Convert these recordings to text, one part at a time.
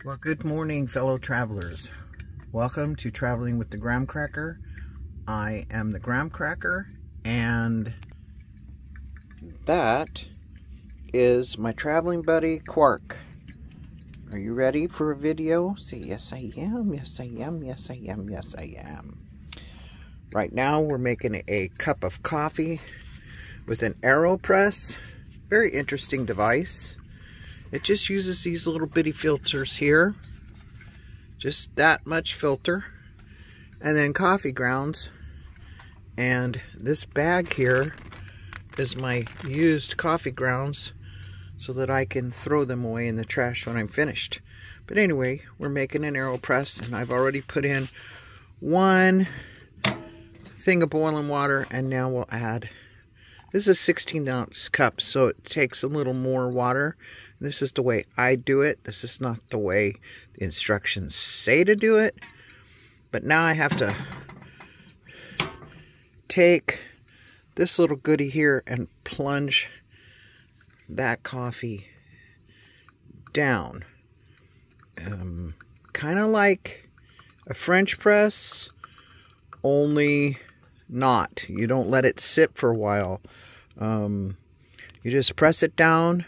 Well, good morning, fellow travelers. Welcome to Traveling with the Graham Cracker. I am the Graham Cracker, and that is my traveling buddy, Quark. Are you ready for a video? Say, yes, I am. Yes, I am. Yes, I am. Yes, I am. Right now, we're making a cup of coffee with an AeroPress. Very interesting device. It just uses these little bitty filters here. Just that much filter. And then coffee grounds. And this bag here is my used coffee grounds so that I can throw them away in the trash when I'm finished. But anyway, we're making an AeroPress, and I've already put in one thing of boiling water, and now we'll add, this is a 16-ounce cup, so it takes a little more water. This is the way I do it. This is not the way the instructions say to do it. But now I have to take this little goodie here and plunge that coffee down. Kind of like a French press, only not. You don't let it sit for a while. You just press it down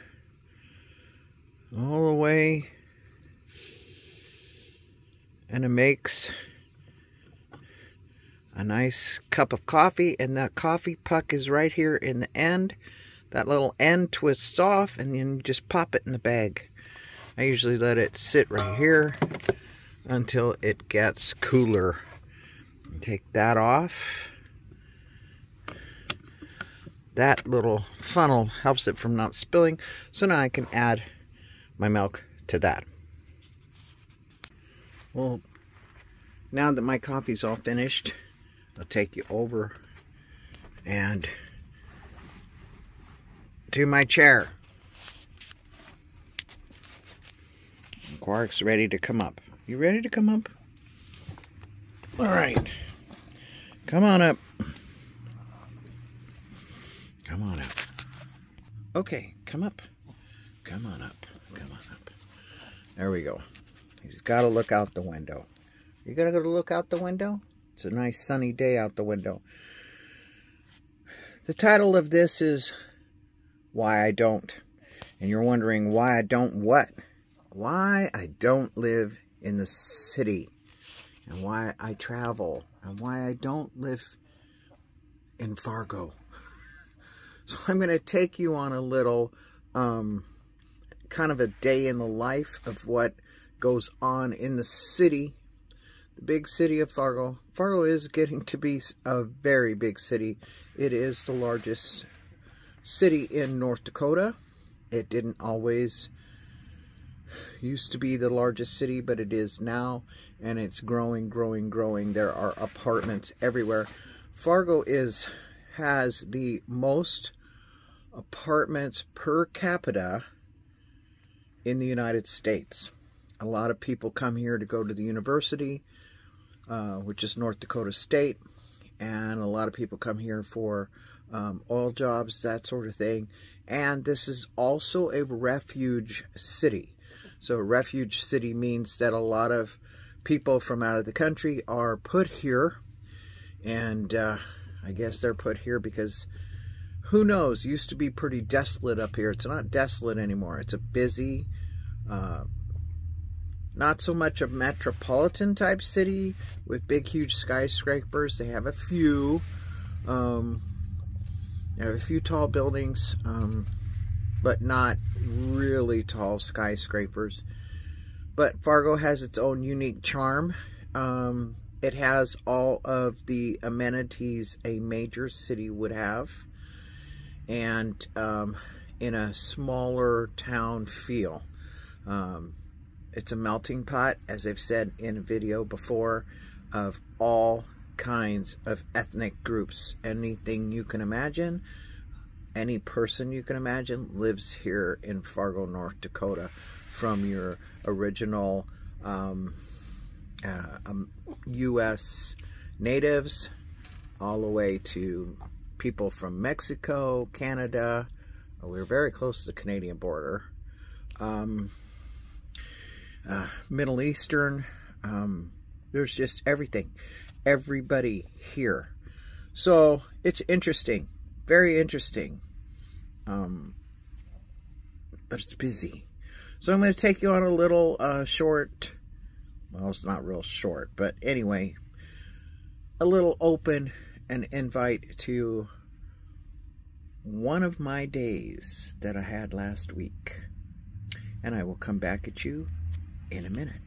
all the way, and it makes a nice cup of coffee, and that coffee puck is right here in the end. That little end twists off, and then you just pop it in the bag. I usually let it sit right here until it gets cooler. Take that off. That little funnel helps it from not spilling, so now I can add my milk to that. Well, now that my coffee's all finished, I'll take you over and to my chair. Quark's ready to come up. You ready to come up? All right. Come on up. Come on up. Okay, come up. Come on up. Come on up. There we go. He's got to look out the window. You got to go to look out the window? It's a nice sunny day out the window. The title of this is Why I Don't. And you're wondering why I don't what? Why I don't live in the city. And why I travel. And why I don't live in Fargo. So I'm going to take you on a little kind of a day in the life of what goes on in the city, the big city of Fargo. Fargo is getting to be a very big city. It is the largest city in North Dakota. It didn't always used to be the largest city, but it is now, and it's growing, growing, growing. There are apartments everywhere. Fargo has the most apartments per capita in the United States. A lot of people come here to go to the university, which is North Dakota State, and a lot of people come here for oil jobs, that sort of thing. And this is also a refuge city. So a refuge city means that a lot of people from out of the country are put here, and I guess they're put here because who knows, used to be pretty desolate up here. It's not desolate anymore. It's a busy, not so much a metropolitan type city with big, huge skyscrapers. They have a few. They have a few tall buildings, but not really tall skyscrapers. But Fargo has its own unique charm. It has all of the amenities a major city would have, and in a smaller town feel. It's a melting pot, as I've said in a video before, of all kinds of ethnic groups. Anything you can imagine, any person you can imagine lives here in Fargo, North Dakota, from your original U.S. natives all the way to people from Mexico, Canada. We're very close to the Canadian border. Middle Eastern. There's just everything. Everybody here. So it's interesting. Very interesting. But it's busy. So I'm going to take you on a little short, well, it's not real short, but anyway, a little open and invite to one of my days that I had last week. And I will come back at you in a minute.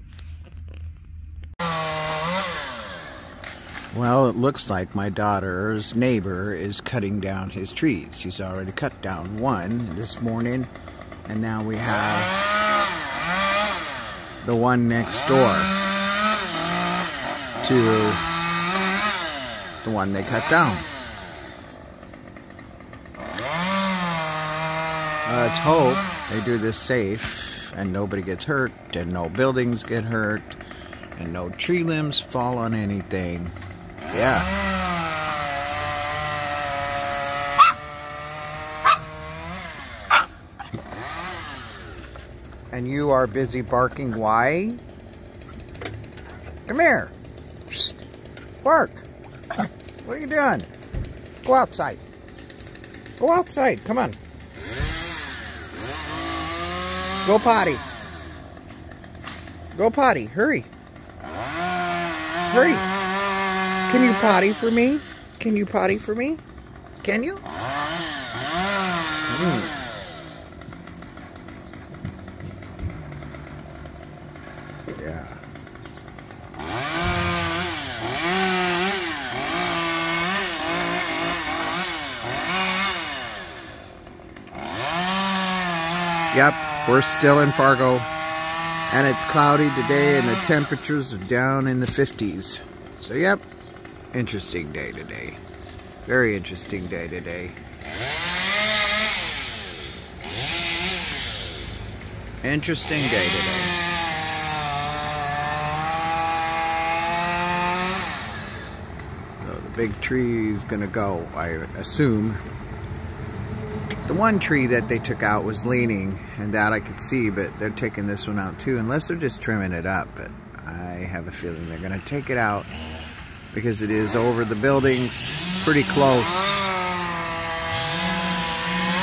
Well, it looks like my daughter's neighbor is cutting down his trees. He's already cut down one this morning, and now we have the one next door to the one they cut down. Let's hope they do this safe and nobody gets hurt and no buildings get hurt and no tree limbs fall on anything. Yeah. And you are busy barking. Why? Come here. Psst. Bark. What are you doing? Go outside. Go outside. Come on. Go potty. Go potty. Hurry. Hurry. Can you potty for me? Can you potty for me? Can you? Yeah. Yep, we're still in Fargo, and it's cloudy today, and the temperatures are down in the 50s. So, yep, interesting day today. Very interesting day today. Interesting day today. So the big tree is gonna go, I assume. The one tree that they took out was leaning, and that I could see, but they're taking this one out too, unless they're just trimming it up. But I have a feeling they're gonna take it out because it is over the buildings, pretty close.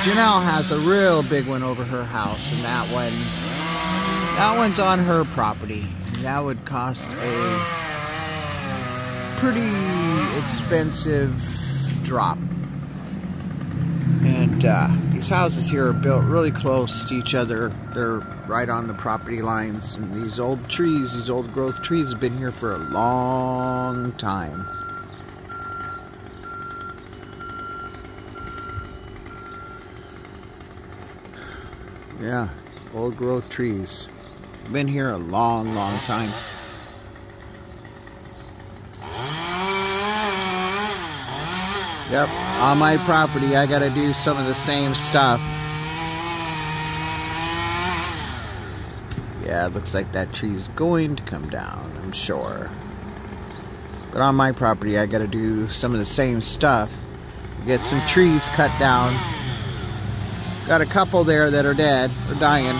Janelle has a real big one over her house, and that one's on her property. That would cost a pretty expensive drop. And these houses here are built really close to each other. They're right on the property lines. And these old trees, these old growth trees have been here for a long time. Yeah, old growth trees. Been here a long, long time. Yep, on my property I gotta do some of the same stuff. Yeah, it looks like that tree's going to come down, I'm sure. But on my property I gotta do some of the same stuff. Get some trees cut down. Got a couple there that are dead, or dying.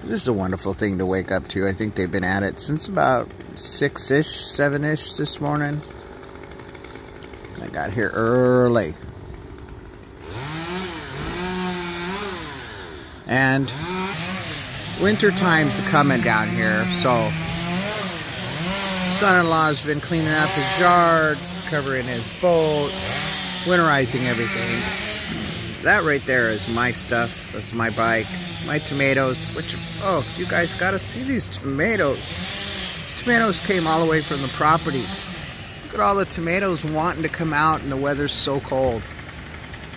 This is a wonderful thing to wake up to. I think they've been at it since about 6-ish, 7-ish this morning. I got here early. And winter time's coming down here, so son-in-law's been cleaning up his yard, covering his boat, winterizing everything. That right there is my stuff. That's my bike. My tomatoes, which, oh, you guys gotta see these tomatoes. These tomatoes came all the way from the property. Look at all the tomatoes wanting to come out, and the weather's so cold.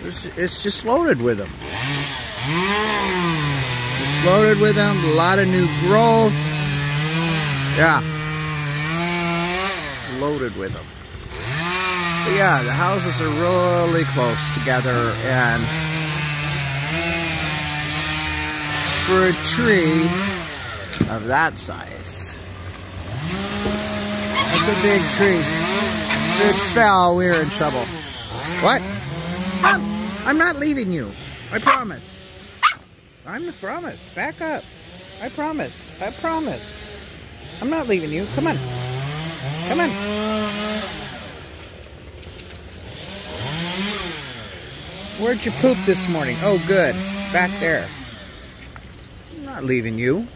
It's just loaded with them. It's loaded with them, a lot of new growth. Yeah. Loaded with them. But yeah, the houses are really close together, and for a tree of that size, that's a big tree. If it fell, we were in trouble. What? I'm not leaving you. I promise. I promise. Back up. I promise. I promise. I'm not leaving you. Come on. Come on. Where'd you poop this morning? Oh, good. Back there. I'm not leaving you.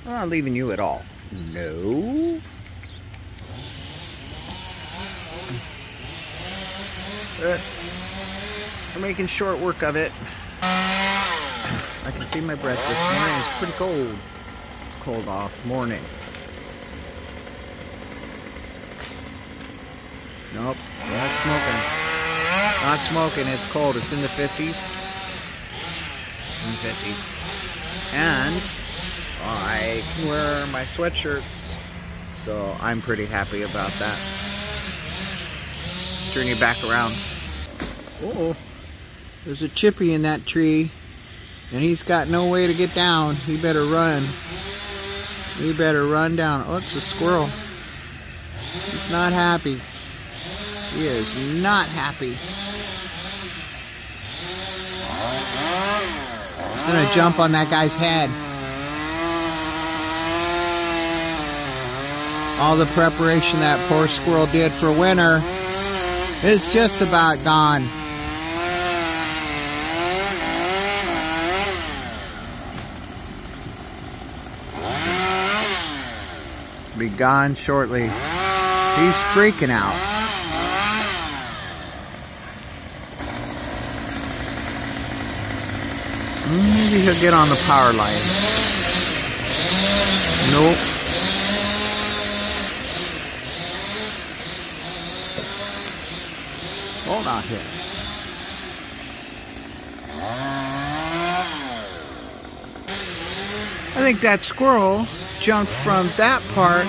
I'm not leaving you at all. No. But we're making short work of it. I can see my breath this morning. It's pretty cold. It's cold off morning. Nope, not smoking. Not smoking, it's cold. It's in the 50s. It's in the 50s. And I can wear my sweatshirts, so I'm pretty happy about that. Let's turn you back around. Oh, there's a chippy in that tree, and he's got no way to get down. He better run. He better run down. Oh, it's a squirrel. He's not happy. He is not happy. He's gonna jump on that guy's head. All the preparation that poor squirrel did for winter is just about gone. Be gone shortly. He's freaking out. Maybe he'll get on the power line. Nope. Hold on here. I think that squirrel jumped from that part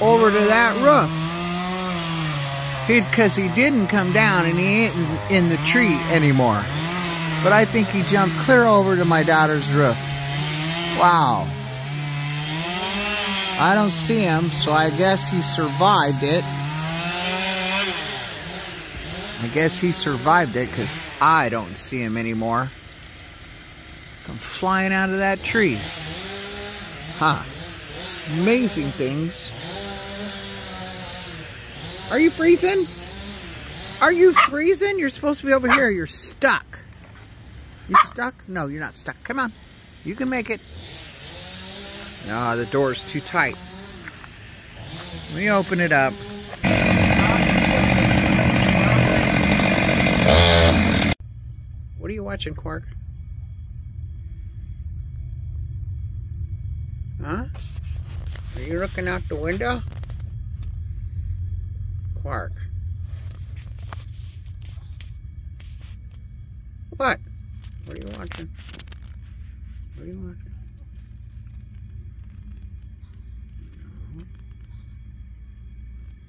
over to that roof. Because he didn't come down and he ain't in the tree anymore. But I think he jumped clear over to my daughter's roof. Wow. I don't see him, so I guess he survived it. I guess he survived it because I don't see him anymore. Come flying out of that tree. Huh. Amazing things. Are you freezing? Are you freezing? You're supposed to be over here. You're stuck. You stuck? No, you're not stuck. Come on. You can make it. No, the door's too tight. Let me open it up. What are you watching, Quark? Huh? Are you looking out the window? Quark. What? What are you watching? What are you watching?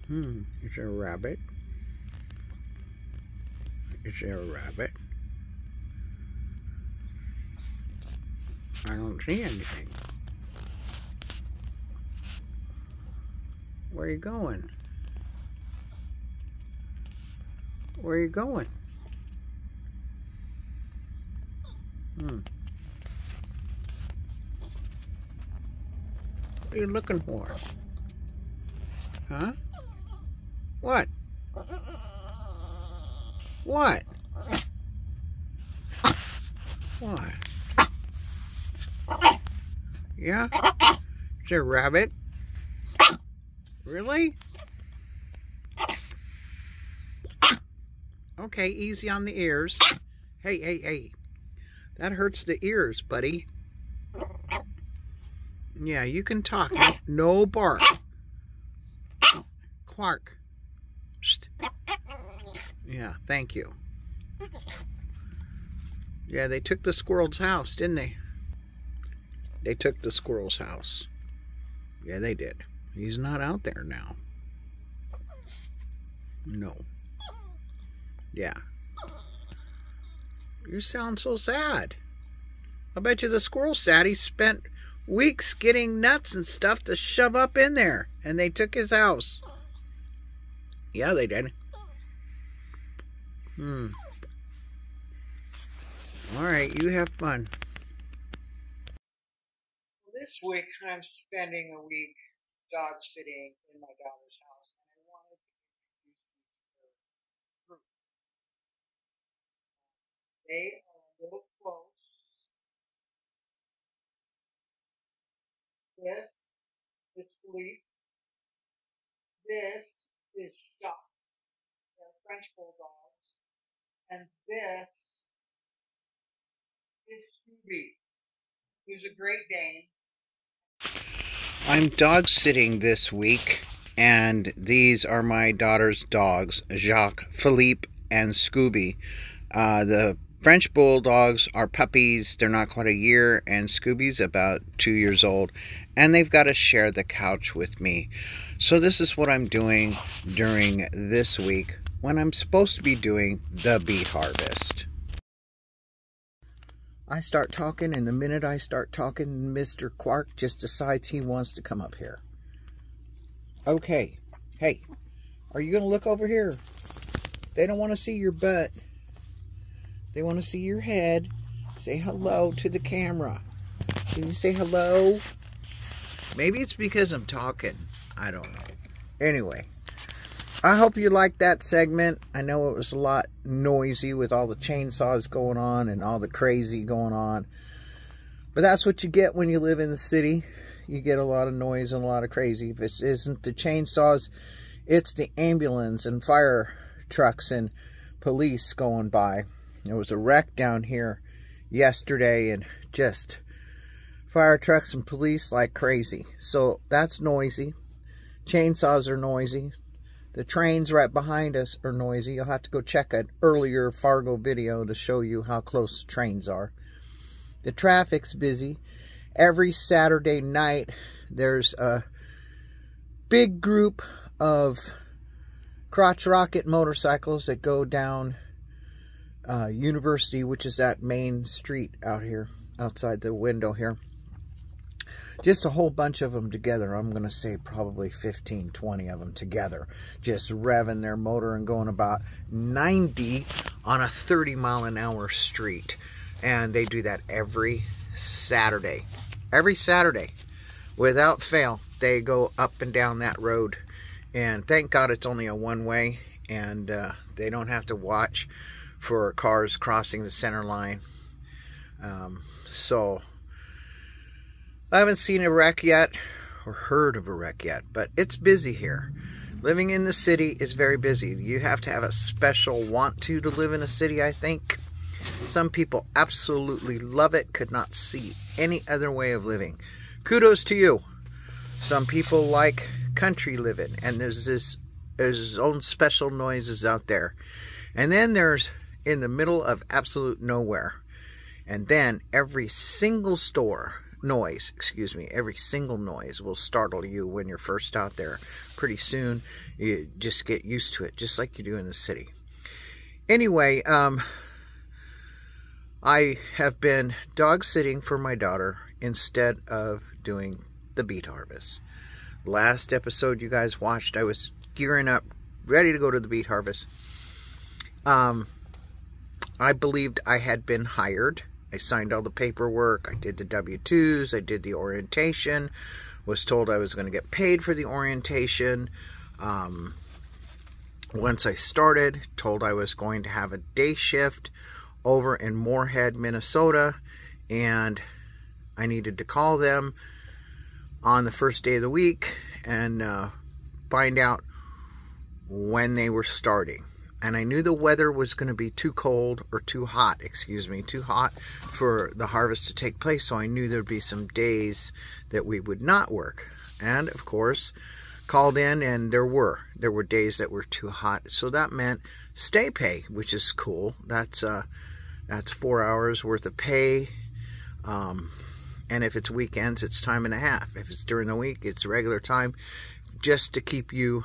No. Is there a rabbit? Is there a rabbit? I don't see anything. Where are you going? Where are you going? What are you looking for? Huh? What? What? What? Yeah? Is there a rabbit? Really? Okay, easy on the ears. Hey, hey, hey. That hurts the ears, buddy. Yeah, you can talk. No bark. Quark. Yeah, thank you. Yeah, they took the squirrel's house, didn't they? They took the squirrel's house. Yeah, they did. He's not out there now. No. Yeah. You sound so sad. I bet you the squirrel's sad. He spent weeks getting nuts and stuff to shove up in there. And they took his house. Yeah, they did. All right, you have fun. This week I'm spending a week dog sitting in my daughter's house, and I wanted to introduce you to her group. They are a little close. This is Leaf. This is Shock. They're French bulldogs. And this is Scooby, who's a Great Dane. I'm dog sitting this week, and these are my daughter's dogs, Jacques, Philippe, and Scooby. The French bulldogs are puppies. They're not quite a year, and Scooby's about 2 years old, and they've got to share the couch with me. So this is what I'm doing during this week when I'm supposed to be doing the beet harvest. I start talking, and the minute I start talking, Mr. Quark just decides he wants to come up here. Okay, hey, are you going to look over here? They don't want to see your butt. They want to see your head. Say hello to the camera. Can you say hello? Maybe it's because I'm talking. I don't know. Anyway, I hope you liked that segment. I know it was a lot noisy with all the chainsaws going on and all the crazy going on. But that's what you get when you live in the city. You get a lot of noise and a lot of crazy. If it isn't the chainsaws, it's the ambulance and fire trucks and police going by. There was a wreck down here yesterday, and just fire trucks and police like crazy. So that's noisy. Chainsaws are noisy. The trains right behind us are noisy. You'll have to go check an earlier Fargo video to show you how close the trains are. The traffic's busy. Every Saturday night there's a big group of crotch rocket motorcycles that go down University, which is that main street out here, outside the window here. Just a whole bunch of them together. I'm going to say probably 15, 20 of them together. Just revving their motor and going about 90 on a 30-mile-an-hour street. And they do that every Saturday. Every Saturday. Without fail, they go up and down that road. And thank God it's only a one-way. And they don't have to watch for cars crossing the center line. So I haven't seen a wreck yet or heard of a wreck yet, but it's busy here. Living in the city is very busy. You have to have a special want to live in a city, I think. Some people absolutely love it, could not see any other way of living. Kudos to you. Some people like country living, and there's his own special noises out there. And then there's in the middle of absolute nowhere. And then every single noise will startle you when you're first out there. Pretty soon you just get used to it, just like you do in the city. Anyway, I have been dog sitting for my daughter instead of doing the beet harvest. Last episode you guys watched, I was gearing up, ready to go to the beet harvest. I believed I had been hired. I signed all the paperwork. I did the W-2s. I did the orientation. Was told I was going to get paid for the orientation. Once I started, told I was going to have a day shift over in Moorhead, Minnesota. And I needed to call them on the first day of the week and find out when they were starting. And I knew the weather was going to be too cold, or too hot for the harvest to take place. So I knew there'd be some days that we would not work. And of course, called in, and there were days that were too hot. So that meant stay pay, which is cool. That's 4 hours worth of pay. And if it's weekends, it's time and a half. If it's during the week, it's regular time, just to keep you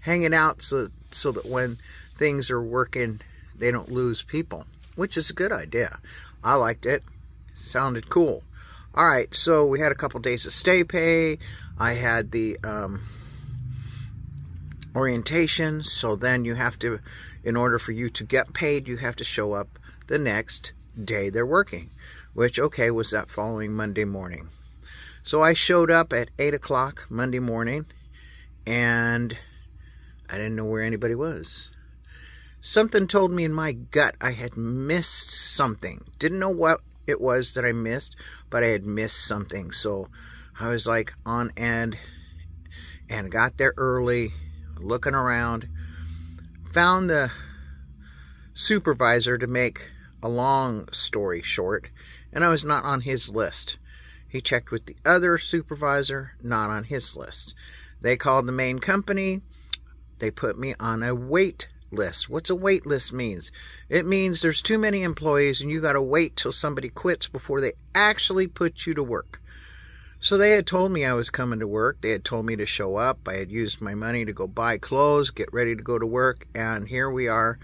hanging out so that when things are working, they don't lose people, which is a good idea. I liked it. Sounded cool. All right, so we had a couple days of stay pay. I had the orientation. So then you have to, in order for you to get paid, you have to show up the next day they're working, which, okay, was that following Monday morning. So I showed up at 8 o'clock Monday morning, and I didn't know where anybody was. Something told me in my gut I had missed something. Didn't know what it was that I missed, but I had missed something. So I was like on end and got there early, looking around, found the supervisor, to make a long story short, and I was not on his list. He checked with the other supervisor, not on his list. They called the main company. They put me on a wait list. What's a wait list means? It means there's too many employees and you got to wait till somebody quits before they actually put you to work. So they had told me I was coming to work. They had told me to show up. I had used my money to go buy clothes, get ready to go to work, and here we are,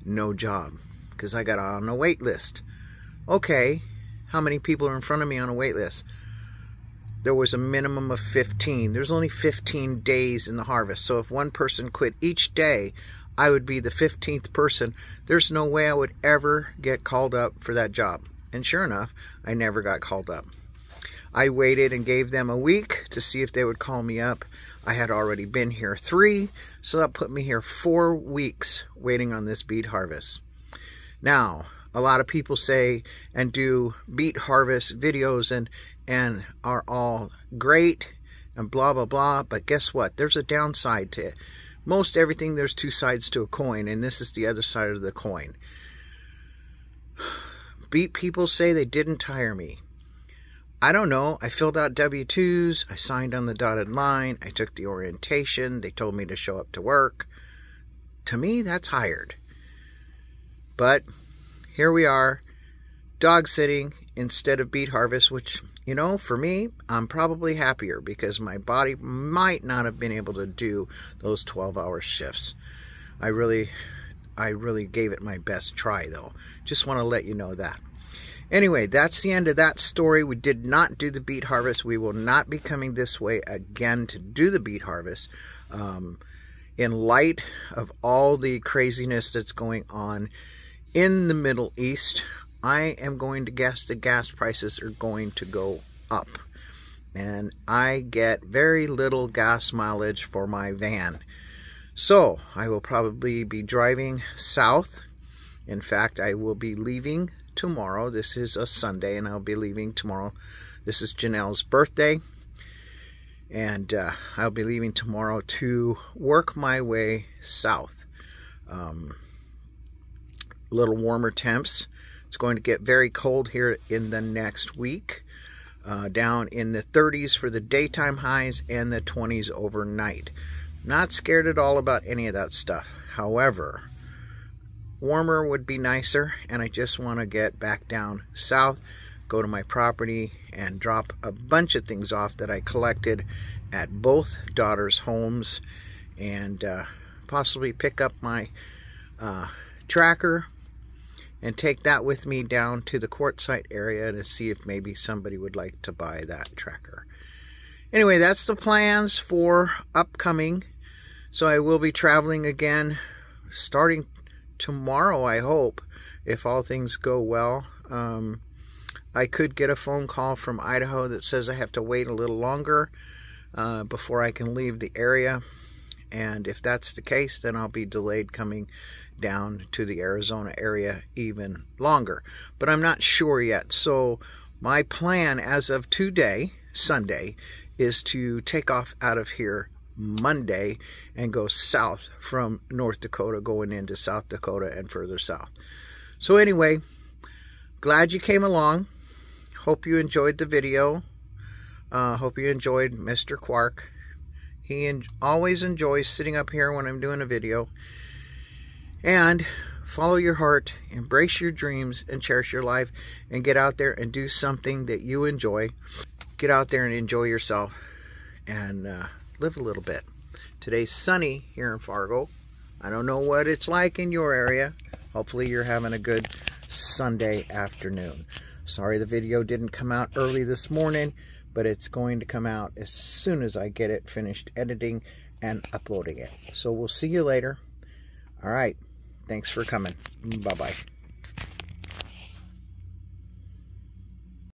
no job, because I got on a wait list. Okay, how many people are in front of me on a wait list? There was a minimum of 15. There's only 15 days in the harvest. So if one person quit each day, I would be the 15th person. There's no way I would ever get called up for that job. And sure enough, I never got called up. I waited and gave them a week to see if they would call me up. I had already been here 3, so that put me here 4 weeks waiting on this beet harvest. Now, a lot of people say and do beet harvest videos and are all great and blah, blah, blah. But guess what? There's a downside to it. Most everything, there's 2 sides to a coin, and this is the other side of the coin. Beet people say they didn't hire me. I don't know. I filled out W-2s. I signed on the dotted line. I took the orientation. They told me to show up to work. To me, that's hired. But here we are, dog sitting instead of beet harvest, which, you know, for me, I'm probably happier because my body might not have been able to do those 12-hour shifts. I really gave it my best try, though. Just want to let you know that. Anyway, that's the end of that story. We did not do the beet harvest. We will not be coming this way again to do the beet harvest. In light of all the craziness that's going on in the Middle East, I am going to guess the gas prices are going to go up. And I get very little gas mileage for my van. So I will probably be driving south. In fact, I will be leaving tomorrow. This is a Sunday, and I'll be leaving tomorrow. This is Janelle's birthday. And I'll be leaving tomorrow to work my way south. A little warmer temps. It's going to get very cold here in the next week. Down in the 30s for the daytime highs and the 20s overnight. Not scared at all about any of that stuff. However, warmer would be nicer, and I just want to get back down south, go to my property, and drop a bunch of things off that I collected at both daughters' homes, and possibly pick up my tracker and take that with me down to the quartzsite area to see if maybe somebody would like to buy that tracker. Anyway, that's the plans for upcoming. So I will be traveling again starting tomorrow, I hope, if all things go well. I could get a phone call from Idaho that says I have to wait a little longer before I can leave the area. And if that's the case, then I'll be delayed coming down to the Arizona area even longer. But I'm not sure yet. So my plan as of today, Sunday, is to take off out of here Monday and go south from North Dakota, going into South Dakota and further south. So anyway, glad you came along. Hope you enjoyed the video. Hope you enjoyed Mr. Quark. He always enjoys sitting up here when I'm doing a video. And follow your heart, embrace your dreams, and cherish your life, and get out there and do something that you enjoy. Get out there and enjoy yourself, and live a little bit. Today's sunny here in Fargo. I don't know what it's like in your area. Hopefully you're having a good Sunday afternoon. Sorry the video didn't come out early this morning, but it's going to come out as soon as I get it finished editing and uploading it. So we'll see you later. All right. Thanks for coming. Bye-bye.